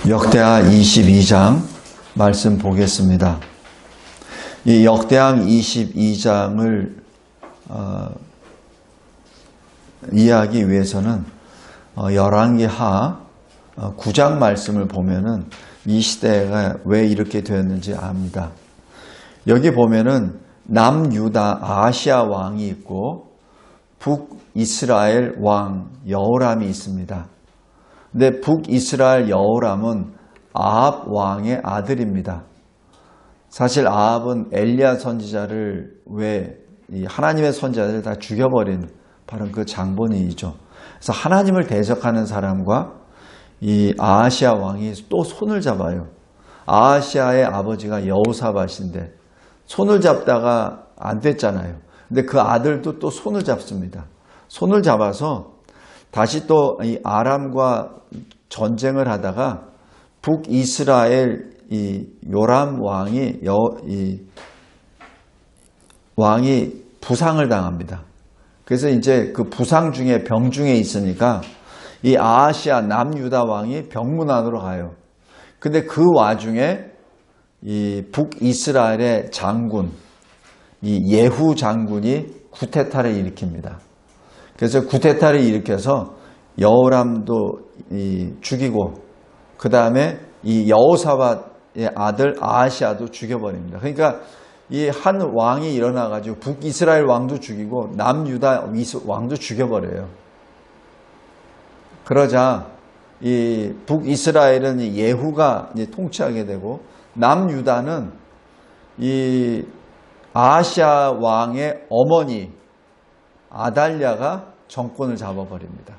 역대하 22장 말씀 보겠습니다. 이 역대하 22장을 이해하기 위해서는 열왕기하 9장 말씀을 보면은 이 시대가 왜 이렇게 되었는지 압니다. 여기 보면은 남유다 아하시아 왕이 있고 북이스라엘 왕 여호람이 있습니다. 근데 북이스라엘 여호람은 아합 왕의 아들입니다. 사실 아합은 엘리야 선지자를 하나님의 선지자들을 다 죽여버린 바로 그 장본인이죠. 그래서 하나님을 대적하는 사람과 이 아하시아 왕이 또 손을 잡아요. 아하시아의 아버지가 여호사밧인데 손을 잡다가 안 됐잖아요. 근데 그 아들도 또 손을 잡습니다. 손을 잡아서 다시 또 이 아람과 전쟁을 하다가 북이스라엘 이 요람 왕이 부상을 당합니다. 그래서 이제 그 부상 중에 병 중에 있으니까 이 아하시아 남유다 왕이 병문 안으로 가요. 근데 그 와중에 이 북이스라엘의 장군 이 예후 장군이 쿠데타를 일으킵니다. 그래서 쿠데타를 일으켜서 여호람도 죽이고 그 다음에 이 여호사밧의 아들 아하시아도 죽여버립니다. 그러니까 이 한 왕이 일어나가지고 북이스라엘 왕도 죽이고 남유다 왕도 죽여버려요. 그러자 이 북이스라엘은 예후가 통치하게 되고 남유다는 이 아하시아 왕의 어머니 아달랴가 정권을 잡아버립니다.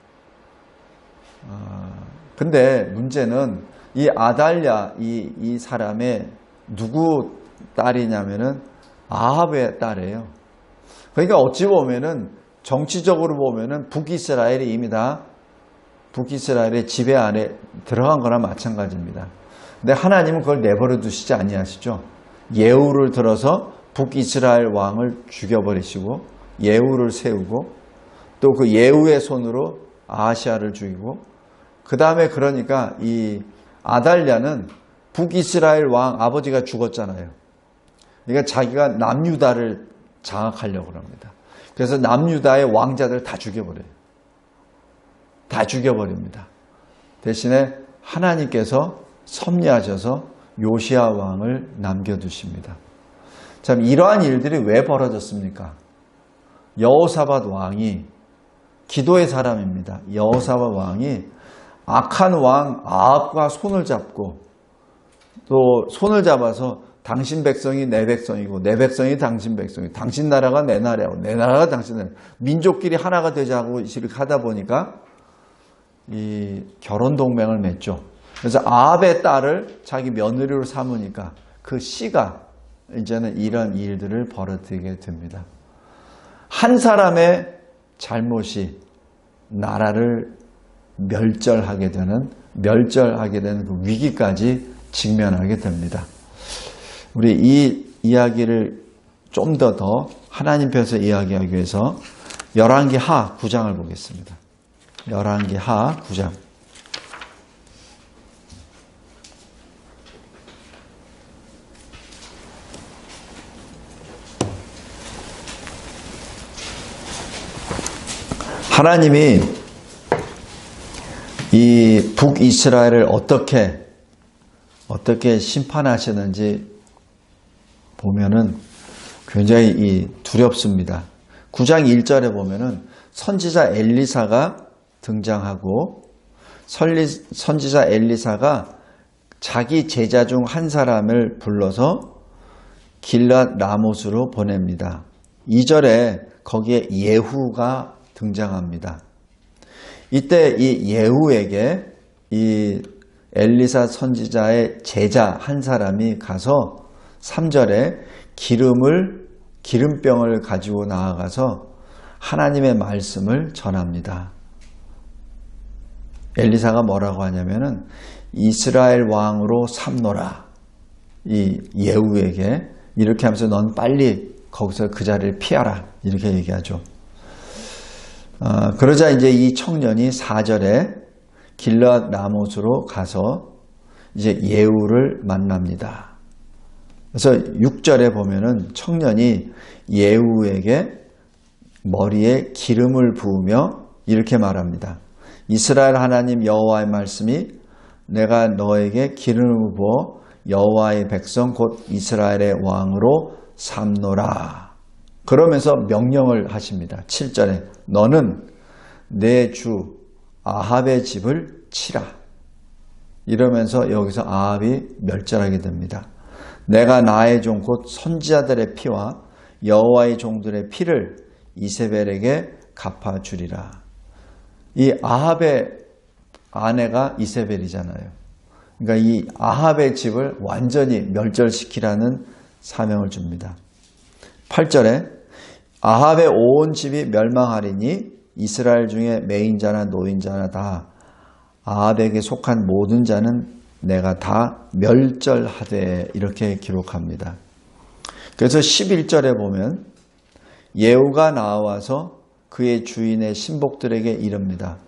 근데 문제는 이 아달랴 이 사람의 누구 딸이냐면은 아합의 딸이에요. 그러니까 어찌 보면은 정치적으로 보면은 북이스라엘이 이미 다 북이스라엘의 지배 안에 들어간 거나 마찬가지입니다. 근데 하나님은 그걸 내버려 두시지 아니하시죠. 예후를 들어서 북이스라엘 왕을 죽여버리시고 예후를 세우고 또 그 예후의 손으로 아하시아를 죽이고 그 다음에 그러니까 이 아달랴는 북이스라엘 왕 아버지가 죽었잖아요. 그러니까 자기가 남유다를 장악하려고 합니다. 그래서 남유다의 왕자들 다 죽여버려요. 다 죽여버립니다. 대신에 하나님께서 섭리하셔서 요시야 왕을 남겨두십니다. 참 이러한 일들이 왜 벌어졌습니까? 여호사밧 왕이 기도의 사람입니다. 여호사밧 왕이 악한 왕 아합과 손을 잡고 또 손을 잡아서 당신 백성이 내 백성이고 내 백성이 당신 백성이고 당신 나라가 내 나라고 내 나라가 당신 나라 민족끼리 하나가 되자고 이렇게 하다 보니까 이 결혼 동맹을 맺죠. 그래서 아합의 딸을 자기 며느리로 삼으니까 그 씨가 이제는 이런 일들을 벌어들게 됩니다. 한 사람의 잘못이 나라를 멸절하게 되는 그 위기까지 직면하게 됩니다. 우리 이 이야기를 좀 더 하나님 편에서 이야기하기 위해서 열왕기하 9장을 보겠습니다. 열왕기하 9장. 하나님이 이 북이스라엘을 어떻게 심판하시는지 보면은 굉장히 두렵습니다. 9장 1절에 보면은 선지자 엘리사가 등장하고 선지자 엘리사가 자기 제자 중 한 사람을 불러서 길랏 라못으로 보냅니다. 2절에 거기에 예후가 등장합니다. 이때 이 예후에게 이 엘리사 선지자의 제자 한 사람이 가서 3절에 기름병을 가지고 나아가서 하나님의 말씀을 전합니다. 엘리사가 뭐라고 하냐면은 이스라엘 왕으로 삼노라. 이 예후에게 이렇게 하면서 넌 빨리 거기서 그 자리를 피하라. 이렇게 얘기하죠. 그러자 이제 이 청년이 4절에 길랏 라못으로 가서 이제 예후를 만납니다. 그래서 6절에 보면은 청년이 예후에게 머리에 기름을 부으며 이렇게 말합니다. 이스라엘 하나님 여호와의 말씀이 내가 너에게 기름을 부어 여호와의 백성 곧 이스라엘의 왕으로 삼노라. 그러면서 명령을 하십니다. 7절에 너는 내 주 아합의 집을 치라. 이러면서 여기서 아합이 멸절하게 됩니다. 내가 나의 종 곧 선지자들의 피와 여호와의 종들의 피를 이세벨에게 갚아주리라. 이 아합의 아내가 이세벨이잖아요. 그러니까 이 아합의 집을 완전히 멸절시키라는 사명을 줍니다. 8절에 아합의 온 집이 멸망하리니 이스라엘 중에 매인자나 노인자나 다 아합에게 속한 모든 자는 내가 다 멸절하되 이렇게 기록합니다. 그래서 11절에 보면 예후가 나와서 그의 주인의 신복들에게 이릅니다.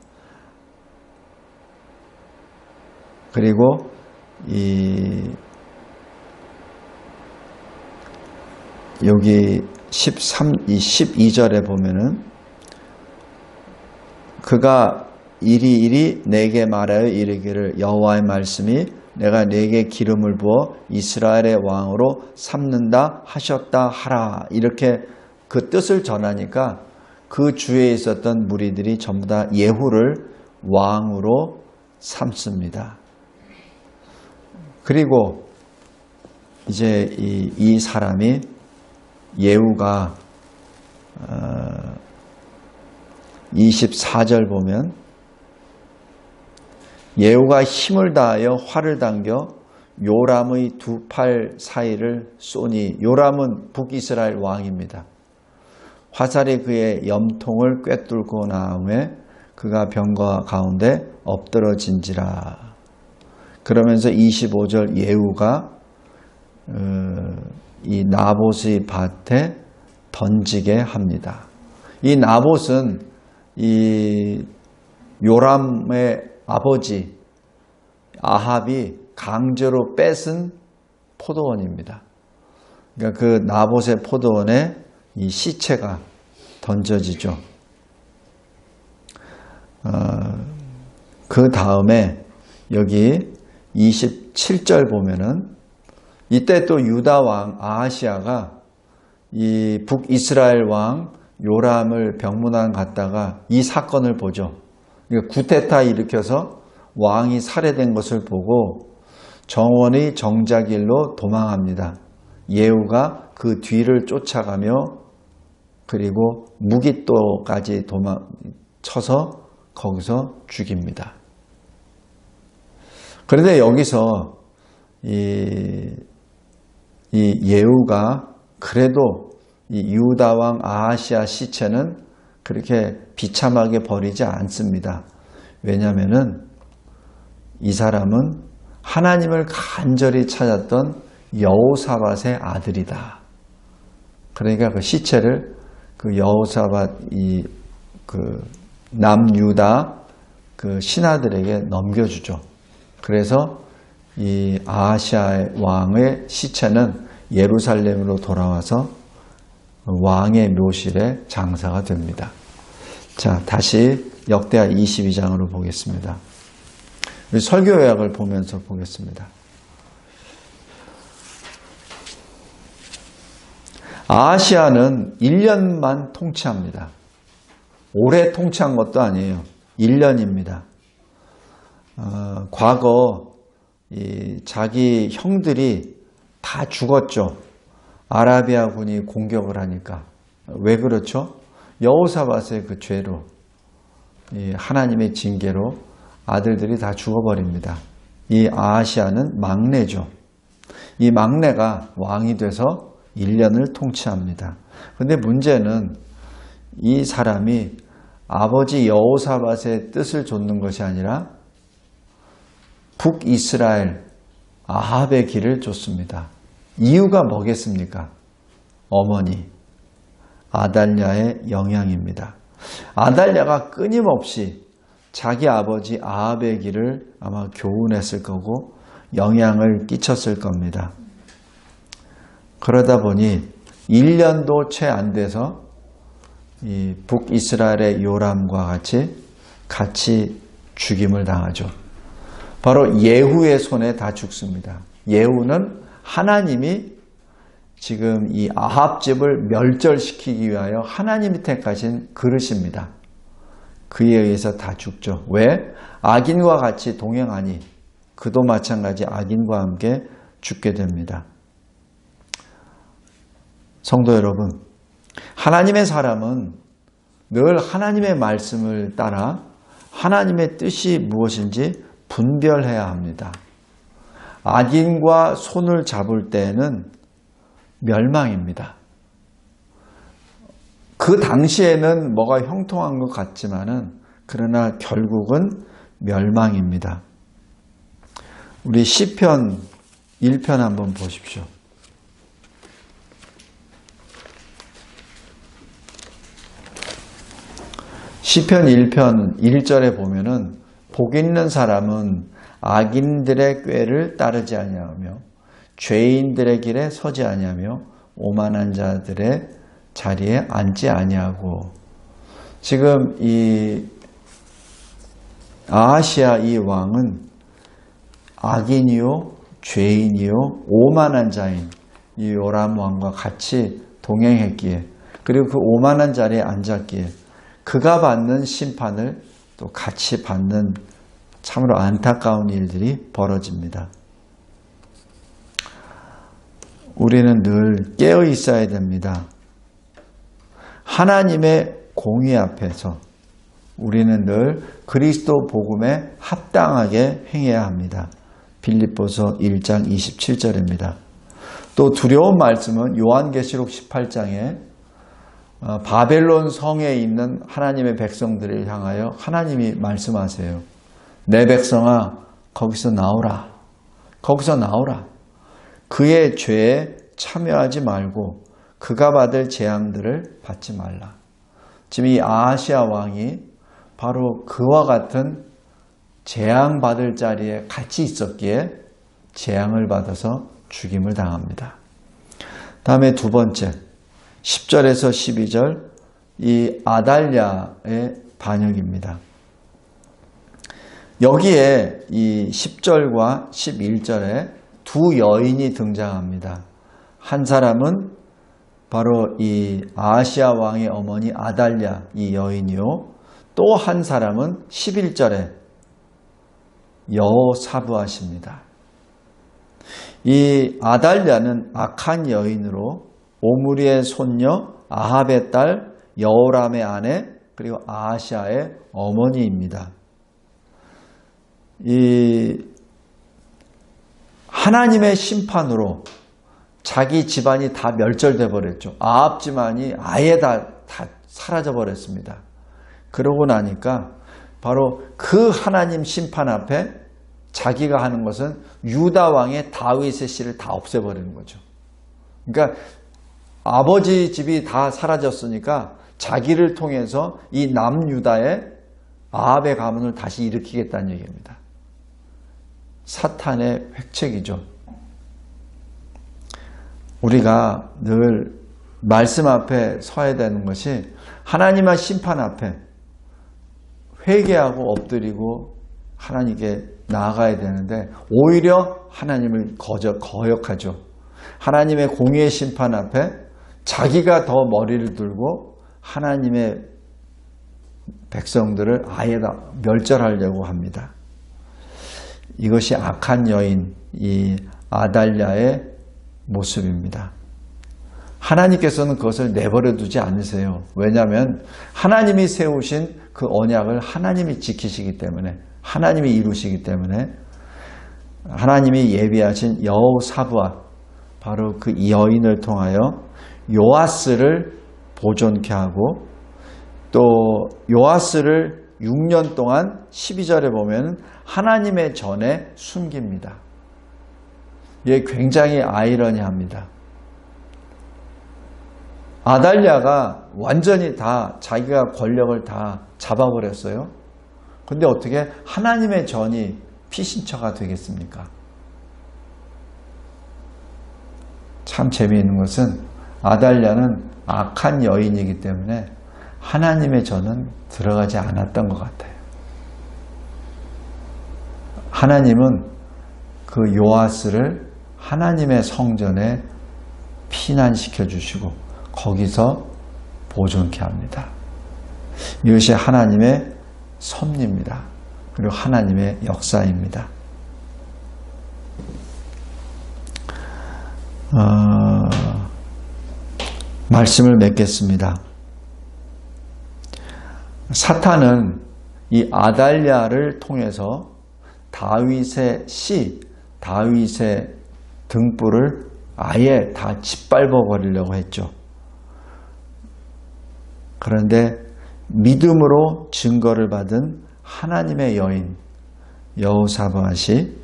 그리고 여기 12절에 보면은 그가 이리 내게 말하여 이르기를 여호와의 말씀이 내가 네게 기름을 부어 이스라엘의 왕으로 삼는다 하셨다 하라. 이렇게 그 뜻을 전하니까 그 주에 있었던 무리들이 전부 다 예후를 왕으로 삼습니다. 그리고 이제 이 사람이 예후가 24절 보면 예후가 힘을 다하여 활을 당겨 요람의 두 팔 사이를 쏘니 요람은 북이스라엘 왕입니다. 화살이 그의 염통을 꿰뚫고 나음에 그가 병거 가운데 엎드러진지라. 그러면서 25절 예후가 이 나봇의 밭에 던지게 합니다. 이 나봇은 이 요람의 아버지 아합이 강제로 뺏은 포도원입니다. 그러니까 그 나봇의 포도원에 이 시체가 던져지죠. 그 다음에 여기 27절 보면은 이때 또 유다 왕 아하시아가 이 북이스라엘 왕 요람을 병문안 갔다가 이 사건을 보죠. 그러니까 구테타 일으켜서 왕이 살해된 것을 보고 정원의 정자길로 도망합니다. 예후가 그 뒤를 쫓아가며 그리고 무깃도까지 쳐서 거기서 죽입니다. 그런데 여기서 이 예후가 그래도 이 유다 왕 아하시아 시체는 그렇게 비참하게 버리지 않습니다. 왜냐하면은 이 사람은 하나님을 간절히 찾았던 여호사밧의 아들이다. 그러니까 그 시체를 그 여호사밧 그 남유다 그 신하들에게 넘겨주죠. 그래서 이 아하시아 왕의 시체는 예루살렘으로 돌아와서 왕의 묘실에 장사가 됩니다. 자, 다시 역대하 22장으로 보겠습니다. 우리 설교 요약을 보면서 보겠습니다. 아하시아는 1년만 통치합니다. 오래 통치한 것도 아니에요. 1년입니다. 과거 자기 형들이 다 죽었죠. 아라비아군이 공격을 하니까. 왜 그렇죠? 여호사밧의 그 죄로, 하나님의 징계로 아들들이 다 죽어버립니다. 이 아하시아는 막내죠. 이 막내가 왕이 돼서 1년을 통치합니다. 그런데 문제는 이 사람이 아버지 여호사밧의 뜻을 좇는 것이 아니라 북이스라엘 아합의 길을 좇습니다. 이유가 뭐겠습니까? 어머니 아달랴의 영향입니다. 아달랴가 끊임없이 자기 아버지 아합의 길을 아마 교훈했을 거고 영향을 끼쳤을 겁니다. 그러다 보니 1년도 채 안 돼서 이 북이스라엘의 요람과 같이 죽임을 당하죠. 바로 예후의 손에 다 죽습니다. 예후는 하나님이 지금 이 아합 집을 멸절시키기 위하여 하나님이 택하신 그릇입니다. 그에 의해서 다 죽죠. 왜? 악인과 같이 동행하니 그도 마찬가지 악인과 함께 죽게 됩니다. 성도 여러분, 하나님의 사람은 늘 하나님의 말씀을 따라 하나님의 뜻이 무엇인지 분별해야 합니다. 악인과 손을 잡을 때에는 멸망입니다. 그 당시에는 뭐가 형통한 것 같지만은 그러나 결국은 멸망입니다. 우리 시편 1편 한번 보십시오. 시편 1편 1절에 보면은 복 있는 사람은 악인들의 꾀를 따르지 아니하며 죄인들의 길에 서지 아니하며 오만한 자들의 자리에 앉지 아니하고. 지금 이 아하시아 이 왕은 악인이요 죄인이요 오만한 자인 이 요람 왕과 같이 동행했기에, 그리고 그 오만한 자리에 앉았기에 그가 받는 심판을 또 같이 받는 참으로 안타까운 일들이 벌어집니다. 우리는 늘 깨어 있어야 됩니다. 하나님의 공의 앞에서 우리는 늘 그리스도 복음에 합당하게 행해야 합니다. 빌립보서 1장 27절입니다. 또 두려운 말씀은 요한계시록 18장에 바벨론 성에 있는 하나님의 백성들을 향하여 하나님이 말씀하세요. 내 백성아, 거기서 나오라. 거기서 나오라. 그의 죄에 참여하지 말고 그가 받을 재앙들을 받지 말라. 지금 이 아하시아 왕이 바로 그와 같은 재앙받을 자리에 같이 있었기에 재앙을 받아서 죽임을 당합니다. 다음에 두 번째, 10절에서 12절 이 아달랴의 반역입니다. 여기에 이 10절과 11절에 두 여인이 등장합니다. 한 사람은 바로 이 아하시아 왕의 어머니 아달랴 이 여인이요. 또 한 사람은 11절에 여호사브앗입니다. 이 아달랴는 악한 여인으로 오므리의 손녀 아합의 딸 여호람의 아내 그리고 아하시아의 어머니입니다. 이 하나님의 심판으로 자기 집안이 다 멸절돼 버렸죠. 아합 집안이 아예 다 사라져 버렸습니다. 그러고 나니까 바로 그 하나님 심판 앞에 자기가 하는 것은 유다 왕의 다윗의 씨를 다 없애버리는 거죠. 그러니까 아버지 집이 다 사라졌으니까 자기를 통해서 이 남유다의 아합의 가문을 다시 일으키겠다는 얘기입니다. 사탄의 획책이죠. 우리가 늘 말씀 앞에 서야 되는 것이 하나님의 심판 앞에 회개하고 엎드리고 하나님께 나아가야 되는데 오히려 하나님을 거역하죠. 하나님의 공의의 심판 앞에 자기가 더 머리를 들고 하나님의 백성들을 아예 다 멸절하려고 합니다. 이것이 악한 여인 이 아달랴의 모습입니다. 하나님께서는 그것을 내버려 두지 않으세요. 왜냐하면 하나님이 세우신 그 언약을 하나님이 지키시기 때문에, 하나님이 이루시기 때문에 하나님이 예비하신 여호사브앗, 바로 그 여인을 통하여 요아스를 보존케 하고, 또 요아스를 6년 동안 12절에 보면 하나님의 전에 숨깁니다. 이게 굉장히 아이러니합니다. 아달랴가 완전히 다 자기가 권력을 다 잡아버렸어요. 근데 어떻게 하나님의 전이 피신처가 되겠습니까? 참 재미있는 것은 아달랴는 악한 여인이기 때문에 하나님의 전은 들어가지 않았던 것 같아요. 하나님은 그 요아스를 하나님의 성전에 피난시켜 주시고 거기서 보존케 합니다. 이것이 하나님의 섭리입니다. 그리고 하나님의 역사입니다. 말씀을 맺겠습니다. 사탄은 이 아달랴를 통해서 다윗의 씨, 다윗의 등불을 아예 다 짓밟아 버리려고 했죠. 그런데 믿음으로 증거를 받은 하나님의 여인 여호사밧이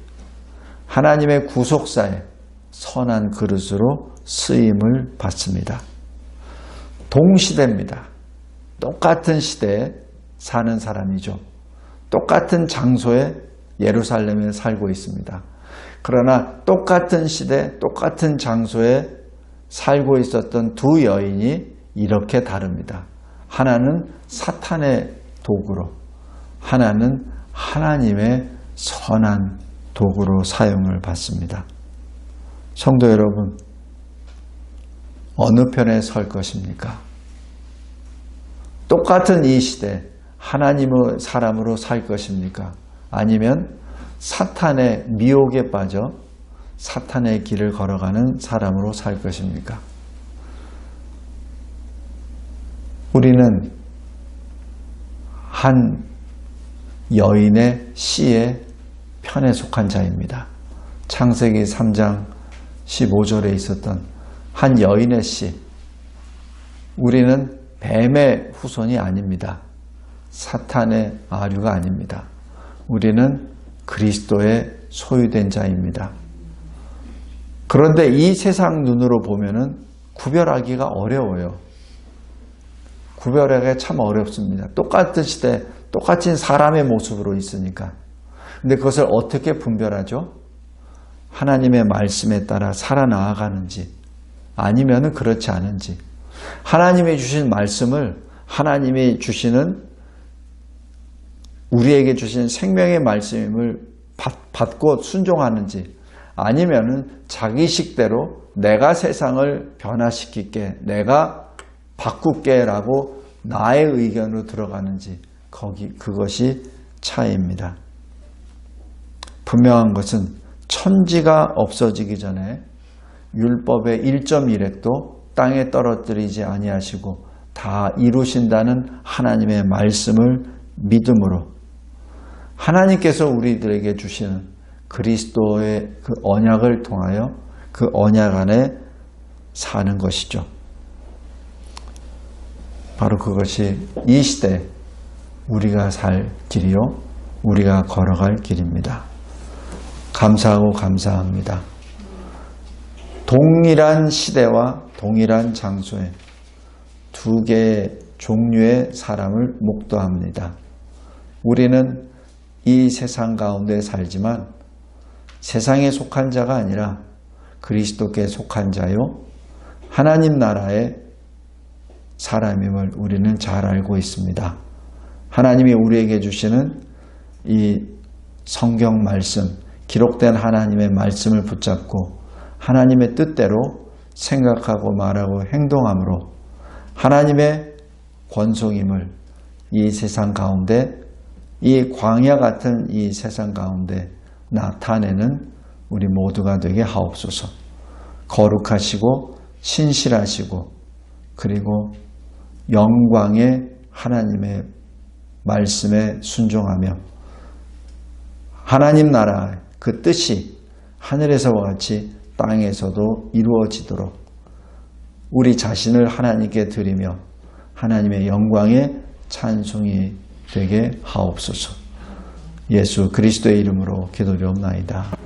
하나님의 구속사에 선한 그릇으로 쓰임을 받습니다. 동시대입니다. 똑같은 시대에 사는 사람이죠. 똑같은 장소에 예루살렘에 살고 있습니다. 그러나 똑같은 시대, 똑같은 장소에 살고 있었던 두 여인이 이렇게 다릅니다. 하나는 사탄의 도구로, 하나는 하나님의 선한 도구로 사용을 받습니다. 성도 여러분, 어느 편에 설 것입니까? 똑같은 이 시대 하나님의 사람으로 살 것입니까? 아니면 사탄의 미혹에 빠져 사탄의 길을 걸어가는 사람으로 살 것입니까? 우리는 한 여인의 씨의 편에 속한 자입니다. 창세기 3장 15절에 있었던 한 여인의 씨. 우리는 뱀의 후손이 아닙니다. 사탄의 아류가 아닙니다. 우리는 그리스도의 소유된 자입니다. 그런데 이 세상 눈으로 보면은 구별하기가 어려워요. 구별하기가 참 어렵습니다. 똑같은 시대, 똑같은 사람의 모습으로 있으니까. 근데 그것을 어떻게 분별하죠? 하나님의 말씀에 따라 살아나가는지 아니면은 그렇지 않은지. 하나님이 주신 말씀을 하나님이 주시는 우리에게 주신 생명의 말씀을 받고 순종하는지 아니면은 자기식대로 내가 세상을 변화시킬게, 내가 바꿀게라고 나의 의견으로 들어가는지 그것이 차이입니다. 분명한 것은 천지가 없어지기 전에 율법의 1.1획도 땅에 떨어뜨리지 아니하시고 다 이루신다는 하나님의 말씀을 믿음으로 하나님께서 우리들에게 주시는 그리스도의 그 언약을 통하여 그 언약 안에 사는 것이죠. 바로 그것이 이 시대 우리가 살 길이요, 우리가 걸어갈 길입니다. 감사하고 감사합니다. 동일한 시대와 동일한 장소에 두 개의 종류의 사람을 목도합니다. 우리는 이 세상 가운데 살지만 세상에 속한 자가 아니라 그리스도께 속한 자요, 하나님 나라의 사람임을 우리는 잘 알고 있습니다. 하나님이 우리에게 주시는 이 성경 말씀, 기록된 하나님의 말씀을 붙잡고 하나님의 뜻대로 생각하고 말하고 행동함으로 하나님의 권속임을 이 세상 가운데, 이 광야 같은 이 세상 가운데 나타내는 우리 모두가 되게 하옵소서. 거룩하시고 신실하시고 그리고 영광의 하나님의 말씀에 순종하며 하나님 나라 그 뜻이 하늘에서와 같이 땅에서도 이루어지도록 우리 자신을 하나님께 드리며 하나님의 영광의 찬송이 되게 하옵소서. 예수 그리스도의 이름으로 기도드리옵나이다.